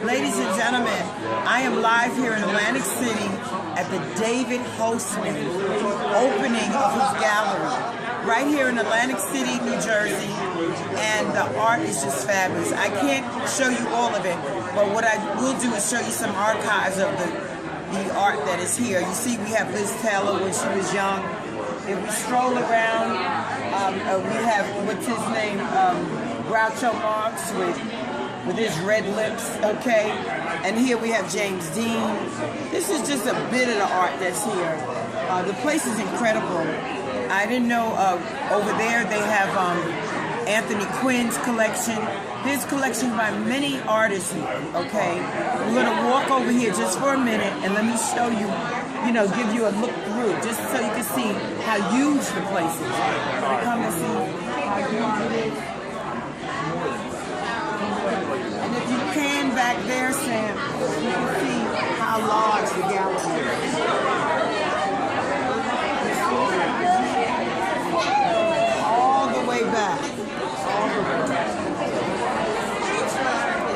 Ladies and gentlemen, I am live here in Atlantic City at the David Holtzman opening of his gallery. Right here in Atlantic City, New Jersey, and the art is just fabulous. I can't show you all of it, but what I will do is show you some archives of the art that is here. You see we have Liz Taylor when she was young. If we stroll around, we have, what's his name, Groucho Marx with his red lips, okay? And here we have James Dean. This is just a bit of the art that's here. The place is incredible. I didn't know, over there they have Anthony Quinn's collection. His collection by many artists here, okay? We're gonna walk over here just for a minute and let me show you, give you a look through, just so you can see how huge the place is. Come and see how huge it is. And if you pan back there, Sam, you can see how large the gallery is. All the way back. All the way back.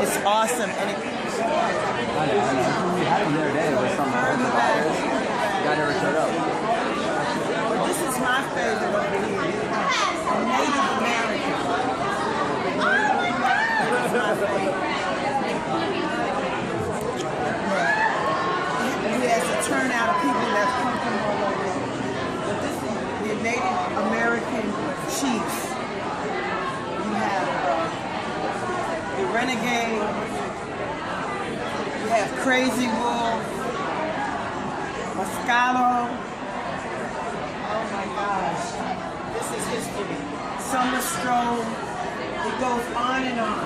It's awesome. And it, I know. We had him the other day. It was from the guy never showed up. This is my favorite over here. Native American. This is my favorite. He has a turnout of people that come from all over. But this is the Native American chiefs. You have the Renegade. You have Crazy Wolf. Moscato. Oh my gosh. This is history. Summer Stroll. It goes on and on.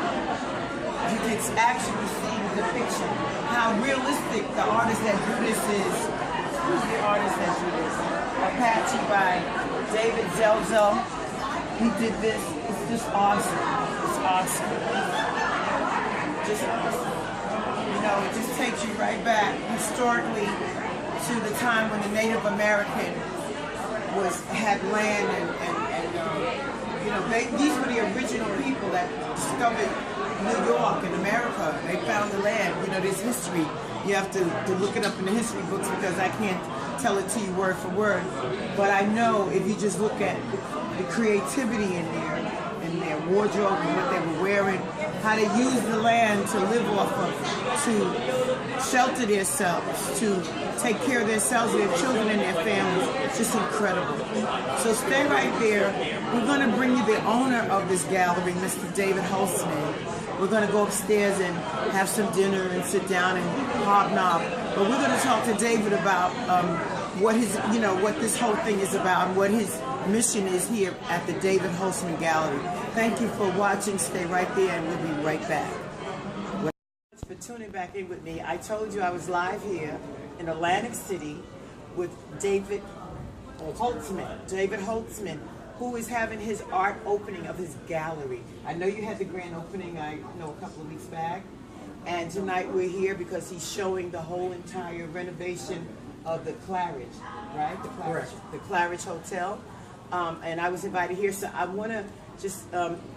You can actually see the depiction. How realistic the artist that drew this is. Who's the artist that drew this? Apache by David Zelzo. He did this. It's just awesome. It's awesome. Just awesome. It just takes you right back historically to the time when the Native American had land and these were the original people that discovered New York and America. They found the land. There's history. You have to look it up in the history books because I can't tell it to you word for word. But I know if you just look at the creativity in their wardrobe and what they were wearing, how they used the land to live off of, to shelter themselves, to take care of themselves, their children, and their families. It's just incredible. So stay right there. We're going to bring you the owner of this gallery, Mr. David Holtzman. We're going to go upstairs and have some dinner and sit down and hobnob. But we're going to talk to David about what this whole thing is about and what his mission is here at the David Holtzman Gallery. Thank you for watching. Stay right there and we'll be right back. Thanks for tuning back in with me. I told you I was live here in Atlantic City with David Holtzman. David Holtzman, who is having his art opening of his gallery. I know you had the grand opening, a couple of weeks back. And tonight we're here because he's showing the whole entire renovation of the Claridge, right? The Claridge Hotel. And I was invited here, so I want to just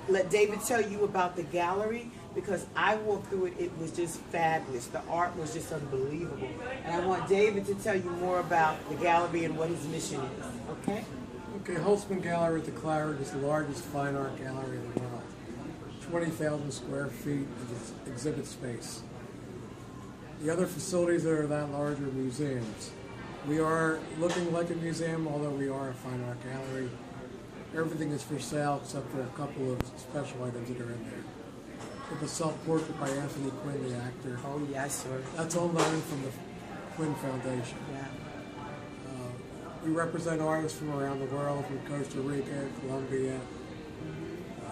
let David tell you about the gallery because I walked through it. It was just fabulous. The art was just unbelievable. And I want David to tell you more about the gallery and what his mission is, okay? Okay, Holtzman Gallery at the Claridge is the largest fine art gallery in the world. 20,000 square feet of exhibit space. The other facilities that are that large are museums. We are looking like a museum, although we are a fine art gallery. Everything is for sale except for a couple of special items that are in there. We have a self-portrait by Anthony Quinn, the actor. Oh, yes, sir. That's all known from the Quinn Foundation. Yeah. We represent artists from around the world, from Costa Rica, Colombia,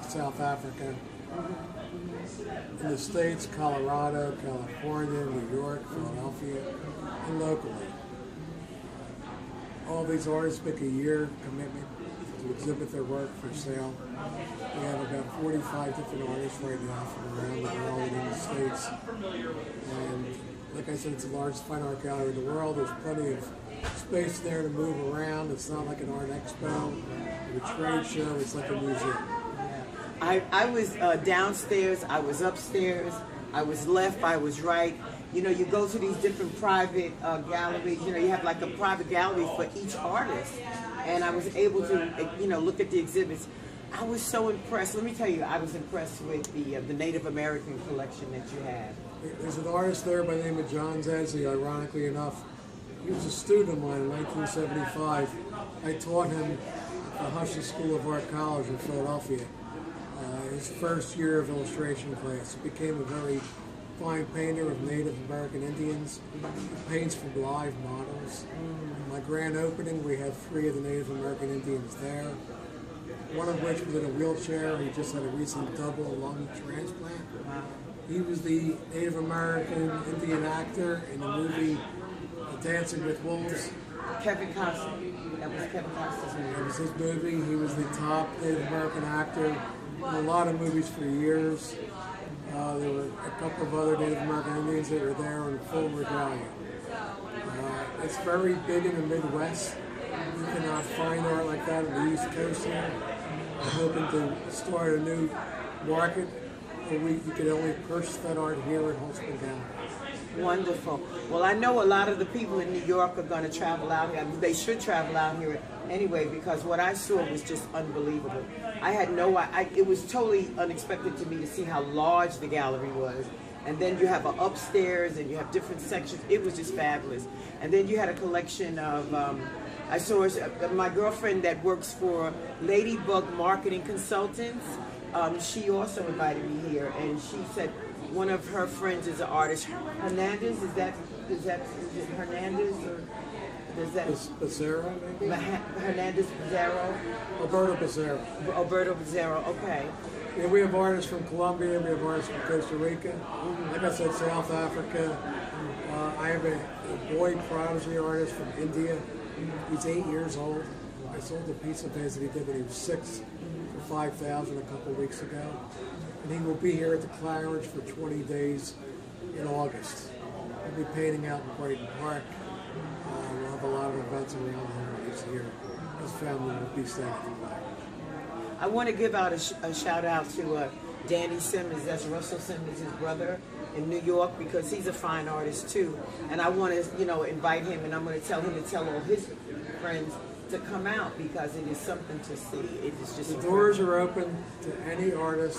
South Africa. In the States, Colorado, California, New York, Philadelphia, and locally. All these artists make a year commitment to exhibit their work for sale. We have about 45 different artists right now from around the world and in the States. And like I said, it's the largest fine art gallery in the world. There's plenty of space there to move around. It's not like an art expo or a trade show. It's like a museum. I was downstairs, I was upstairs, I was left, I was right. You know, you go to these different private galleries. You know, you have like a private gallery for each artist, and I was able to, you know, look at the exhibits. I was so impressed. Let me tell you, I was impressed with the Native American collection that you have. There's an artist there by the name of John Zedzi, ironically enough. He was a student of mine in 1975. I taught him at the Huston School of Art College in Philadelphia. His first year of illustration class. He became a very fine painter of Native American Indians. He paints from live models. In my grand opening, we had 3 of the Native American Indians there. One of which was in a wheelchair. He just had a recent double lung transplant. He was the Native American Indian actor in the movie Dancing with Wolves. Kevin Costner. That was Kevin Costner's movie. It was his movie. He was the top Native American actor in a lot of movies for years. There were a couple of other Native American Indians that were there in full regalia. It's very big in the Midwest. You cannot find art like that on the East Coast here. I'm hoping to start a new market where you can only purchase that art here at Holtzman Gallery. Wonderful. Well, I know a lot of the people in New York are going to travel out here. I mean, they should travel out here anyway, because what I saw was just unbelievable. I had no it was totally unexpected to me to see how large the gallery was. And then you have an upstairs and you have different sections. It was just fabulous. And then you had a collection of, I saw my girlfriend that works for Ladybug Marketing Consultants. She also invited me here, and she said one of her friends is an artist. Hernandez, is it Hernandez, or does that? Pizarro, maybe? Hernandez Pizarro? Alberto Pizarro. Alberto Pizarro, okay. Yeah, we have artists from Colombia, we have artists from Costa Rica, like I said, South Africa. I have a boy prodigy artist from India. He's 8 years old. I sold a piece of his that he did when he was 6 for $5,000 a couple of weeks ago. And he will be here at the Claridge for 20 days in August. He'll be painting out in Brighton Park. We'll have a lot of events around him this year. His family will be staying at the Claridge. I want to give out a shout out to Danny Simmons. That's Russell Simmons' brother in New York, because he's a fine artist too. And I want to, you know, invite him, and I'm going to tell him to tell all his friends to come out, because it is something to see. It is just the doors are open to any artist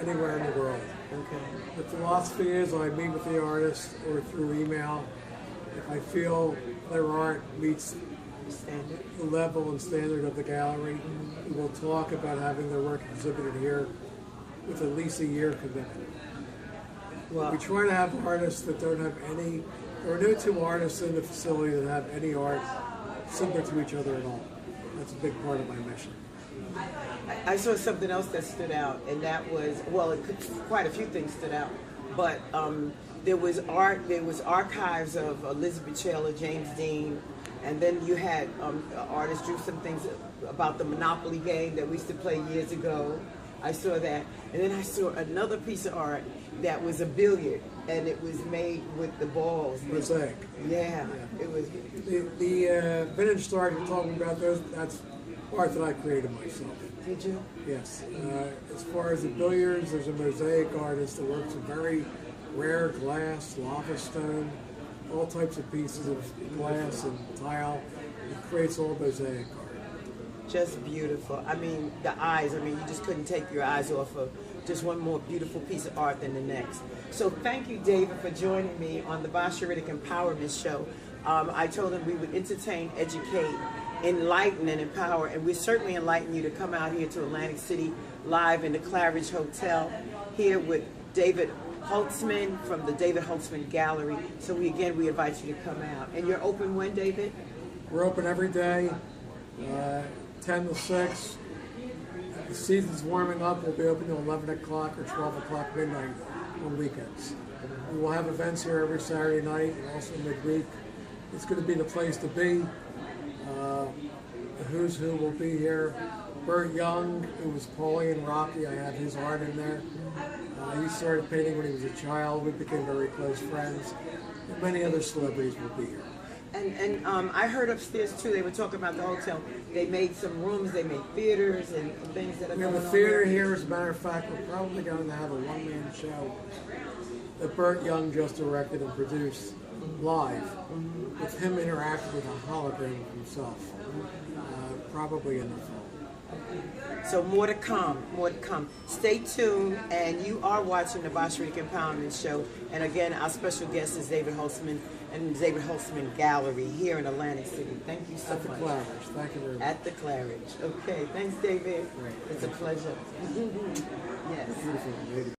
anywhere in the world. Okay. The philosophy is I meet with the artist or through email. If I feel their art meets Standard. the level and standard of the gallery, we will talk about having their work exhibited here with at least a year commitment. Well, We try to have artists that don't have any, there are no 2 artists in the facility that have any art similar to each other at all. That's a big part of my mission. I saw something else that stood out, and that was, well, quite a few things stood out, but there was archives of Elizabeth Taylor, James Dean, and then you had artists drew some things about the Monopoly game that we used to play years ago. I saw that, and then I saw another piece of art that was a billiard, and it was made with the balls. Mosaic. Yeah, it was. The vintage stars you're talking about, that's art that I created myself. Did you? Yes. As far as the billiards, there's a mosaic artist that works with very rare glass, lava stone, all types of pieces of glass and tile. He creates all mosaic art. Just beautiful. I mean, the eyes, I mean, you just couldn't take your eyes off of just one more beautiful piece of art than the next. So thank you, David, for joining me on the Bolshevik Empowerment Show. I told him we would entertain, educate, enlighten, and empower, and we certainly enlighten you to come out here to Atlantic City live in the Claridge Hotel here with David Holtzman from the David Holtzman Gallery. So we invite you to come out. And you're open when, David? We're open every day, 10 to 6. The season's warming up. We'll be open till 11 o'clock or 12 o'clock midnight on weekends. We will have events here every Saturday night and also midweek. It's going to be the place to be. The Who's Who will be here. Burt Young, who was Paulie and Rocky, I have his art in there. He started painting when he was a child. We became very close friends. And many other celebrities will be here. And I heard upstairs too, they were talking about the hotel. They made some rooms, they made theaters and things that are We going have on a theater there. here, as a matter of fact. We're probably going to have a one-man show that Burt Young just directed and produced live, with him interacting with a hologram of himself, probably in the film. So more to come, more to come. Stay tuned, and you are watching the Bolshevik Empowerment Show. And again, our special guest is David Holtzman and David Holtzman Gallery here in Atlantic City. Thank you so much. At the Claridge. Thank you very much. At the Claridge. Okay, thanks, David. Great. It's a pleasure. Yes. Beautiful lady.